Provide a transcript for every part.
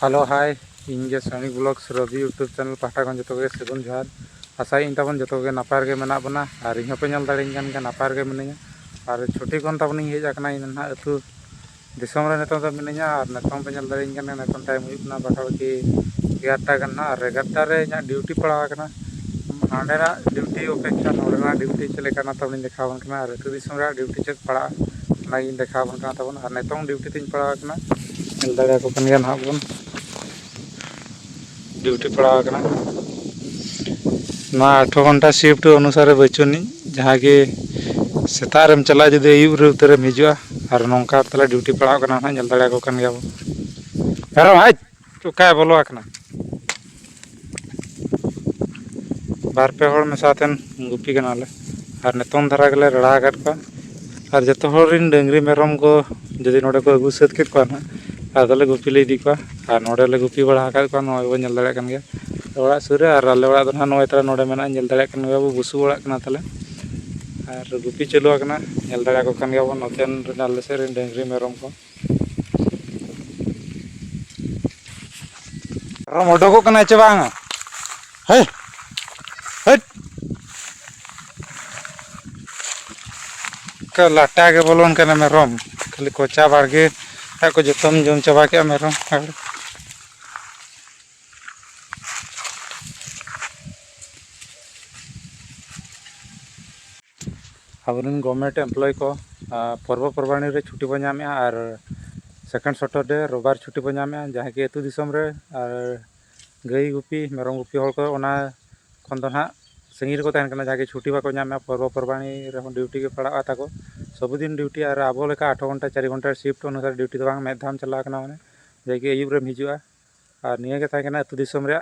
Hello hi इन सैनिक blogs Ravi YouTube channel पाटा खन जो सगुन जोहार आशाई तबन जो नपाय गे मेना बना और इन पे नल दाड़ी नपाय गे मिनाया और छुट्टी खन तबन हेज ना अतु दिसम रे नितों दो मिनाया और नितों पे नल दाड़ी नितों टाइम हुई बाका बाकी 11टा गन और 11टा रे इना ड्यूटी पड़ावना हांडेना ड्यूटी अपेक्षा नोडेना ड्यूटी चलेकाना तबन देखावन कना और अतु दिसम रे ड्यूटी चेक पड़ा ना इन देखावन कना तबन और नितों ड्यूटी तिन पड़ावना नल दाड़ी को कन गन हाबन ड्यूटी पड़ा ना 8 घंटा शिफ्ट अनुसार बचुनी जहाँ कि सेतारेम चला जुदे अयुब उतरेम हिजुआ और नौका तला ड्यूटी पड़ा नल दाड़ा को कन गया मेरम हज चुका बोलो बार पे हड़ मेसातेन गुपी कनाले और नितों धरा गले रड़ा का और जो हरिन डंगरी मेरम को जदि नोडे को अगू सद के आदले गुपी ले इदी और नोडे गुपी बड़ा नॉय नल दाड़ा कन गया ओड़ा सुर और आले ओड़ा दो नॉय तला नोडे मेना नल दाड़ा कन गया बुसु ओड़ा कना तले और गुपी चलुआ कना नल दाड़ा को कन गया बो नोतेन आले से डंगरी मेरम को मेरम उडोको कना चे बांगा हे हट का लाटा के बोलोन कना मेरम खाली कोचा बाड़गे को जतम जम चाबा के मेरम आबरन गवर्नमेंट एम्प्लॉय को पर्व पर्वाणी रे छुट्टी बो नामे और सेकेंड सैटरडे रविवार छुट्टी बो नामे जहाँ कि अतु दिसम रे और गई गुपी मेरम गुपी हड़ को ओना खन दो ना संगी रे को तहन कना जहाँ कि छुट्टी बाको नामे पर्व पर्वाणी रे ड्यूटी के पड़ा ताको सबुदिन ड्यूटी और आबो लेका 8 घंटा 4 घंटा शिफ्ट अनुसार ड्यूटी तो बांग मेधाम चला कना माने जहाँ कि अयुब रेम हिजुआ और निया के तहन कना अतु दिसम रे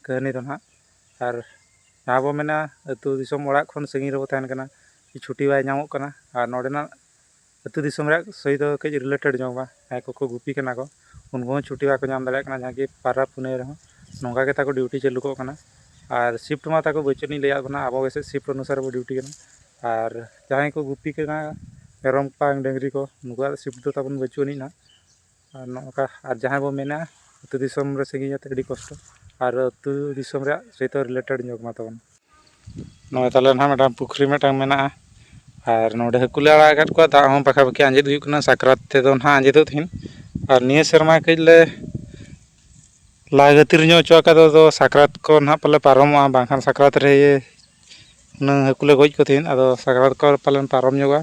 कहानी तो ना और जहाँ बो मेना अतु दिसम ओड़ा खन संगी रे को तहन कना छुट्टी बाय नामोग कना और नोडेना अतु दिसम रे सही दो कई रिलेटेड जोंबा जाय को गुपी कना को उनको छुट्टी बाको नाम दाड़ा कना जहाँ कि पारा पुने रहो नोंगा के ताको ड्यूटी चालू को कना और शिफ्ट मा ताको बचनी ले बना आबो वैसे शिफ्ट अनुसार वो ड्यूटी कना और जहाँ को गुपी कना मेरम पांग डंगरी को नुका शिफ्ट तो ताबन बचुनी ना और नोका और जहाँ बो मेना अतु दिसम रे सगी जाते अड़ी कष्ट और अतु दिसम रे सही तो रिलेटेड जोंबा ताबन नोय ताले ना मेटा पुखरी मेटा मेना और नोडे हकुले आड़ागत को दा हम पाखा पाखी आंजेद हुई कना साकरात ते दो ना आंजेद थिन और निये सेरमा कइले लागतिर नो चो का दो साकरात को ना पले पारमो बांखान साकरात रे न हकुले गोज को थिन आदो साकरात को पलन पारम जोगा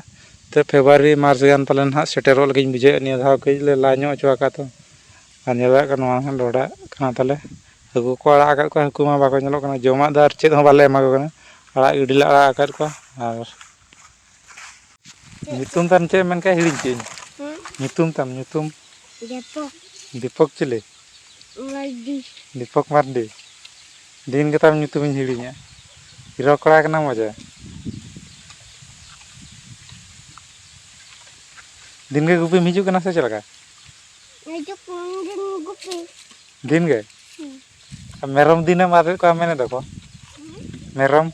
ते फेब्रुआरी मार्च गान पलन हा सेटेरो लगिन बुझे निया धाव कइले ला नो चो का तो आनेला का नवा लोडा कना तले हकु को आड़ागत को हकु मा बाको नेलो कना जमा दार चेद हो बाले मा कना आड़ा इडिला आड़ागत को और नितुम तम चे मन का हिडिन चे नितुम तम नितुम दीपक चले दीपक मार्डी दिन के तम नितुम हिडिया हिरो कड़ा कना मजा दिन के गुपी हिजु कना से चलका दिन के मेरम दिन मादे को मेने देखो मेरम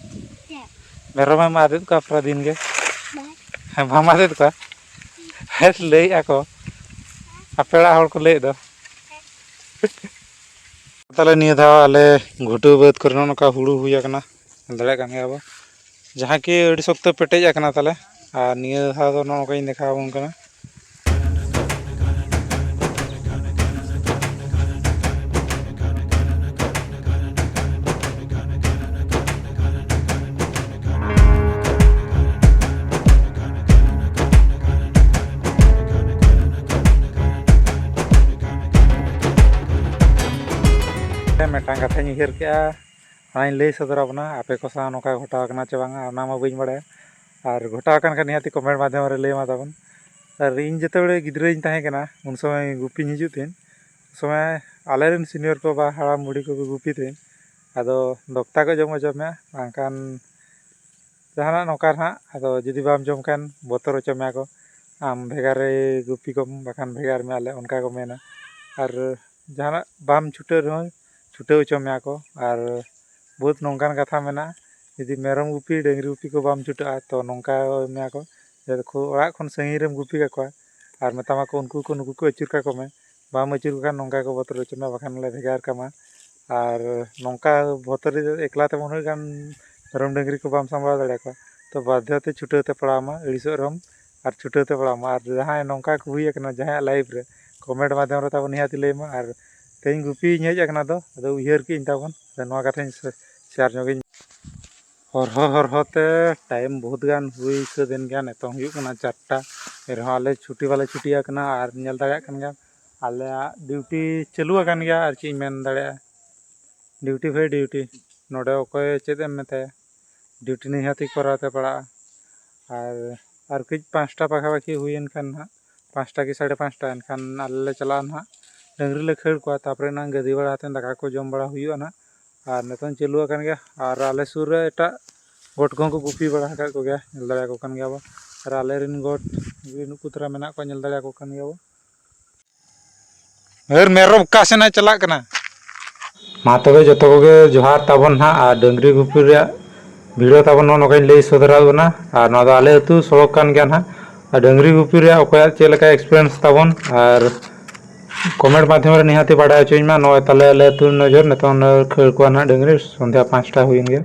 मेरम मादे को अपरा दिन के भामा दे का ले आको अपेड़ा हड़ को ले दो ताले निया धाव आले घुटू बात करनो नका हुड़ू हुया कना दड़े कान गया बो जहाँ कि अड़ी सख्त पेटेज आकना ताले आ निया धाव दो नो कई देखा बन कना मेटा कथा उहर के लई सदरा बना आपे को सा नौका घटावना चे बांगा मा बी बड़ा और घटावकान का निहाती कमेंट माध्यम रे लई माताबन और इन जते बड़े गिद्रे तहेकना उन समय गुपी हिजुतीन समय आलेरन सीनियर को बा हाड़ाम बुढ़ी को गुपी तीन आदो दक्ता को जम अजमे बांकान जहाना नौका ना आदो जुदी बाम जम कान बोतर अचमे को आम भेगारे गुपी को बाखान भेगार में आले उनका को मेना और जहाना बाम छुटे रहो छुटे चमे को और बहुत नौकान कथा मेना यदि मेरम गुपी डंगरी गुपी को बाम छुटा तो नौका मे को ओड़ा खन संगी रेम गुपी का और मेतामा को उनको को नुकु को अचुर का को में बाम अचुर खान नौका को बतर होचना बाखान ले भेगार कामा और नौका बतर एकला ते मन गान मेरम डंगरी को बाम संभाल दाड़े को तो बाध्यते छुटाते पड़ामा अड़िसो रम और छुटाते पड़ामा और जहाँ नौका को हुई एकना जहाँ लाइव रे कमेंट माध्यम रे ताबन निहाती लैमा और तेज गुपी हेज एकना दो अदो उयहर की ताबन नोआ कथा शेयर जोगिन हर होते टाइम बहुत गान हुई सदेन गया नितों हुई कना 4टा एरह आले छुट्टी वाले छुट्टिया कना और नेल दाड़ा कन गया आले ड्यूटी चालू अकान गया और ची मेन दाड़ा ड्यूटी भाई ड्यूटी नोडे ओकोय चेद एम मेते ड्यूटी निहाती कराते पड़ा और कुछ 5टा पाखापाखि हुईन खान ना 5टा की 5:30 एनखान आले चला ना डंगरी ले खेड़ को तापरे ना गदी बड़ा हाते दाका को जम बड़ा हुई ना और नितों चालू अकान गया और आले सुर रे एटा गोट को गुपी बड़ा का को गया नेल दाड़ा को कान गया बा और आले रिन गोट नुकुतरा मेना को नेल दाड़ा को कान गया बा हर मेरम का सेना चला कना मा तबे जतो कोगे जोहार ताबन हा आ डंगरी गुपी रे वीडियो ताबन नो नोकाई लई सदरा बना और ना दो आले अतु सड़क कान गया ना और डंगरी गुपी रे ओकया चेलका एक्सपीरियंस ताबन और कमेंट माध्यम रे निहाती बाडा चोइमा नो ताले ले अतु नजर नतों खेड़ को ना डंगरी संध्या 5टा हुईन गया।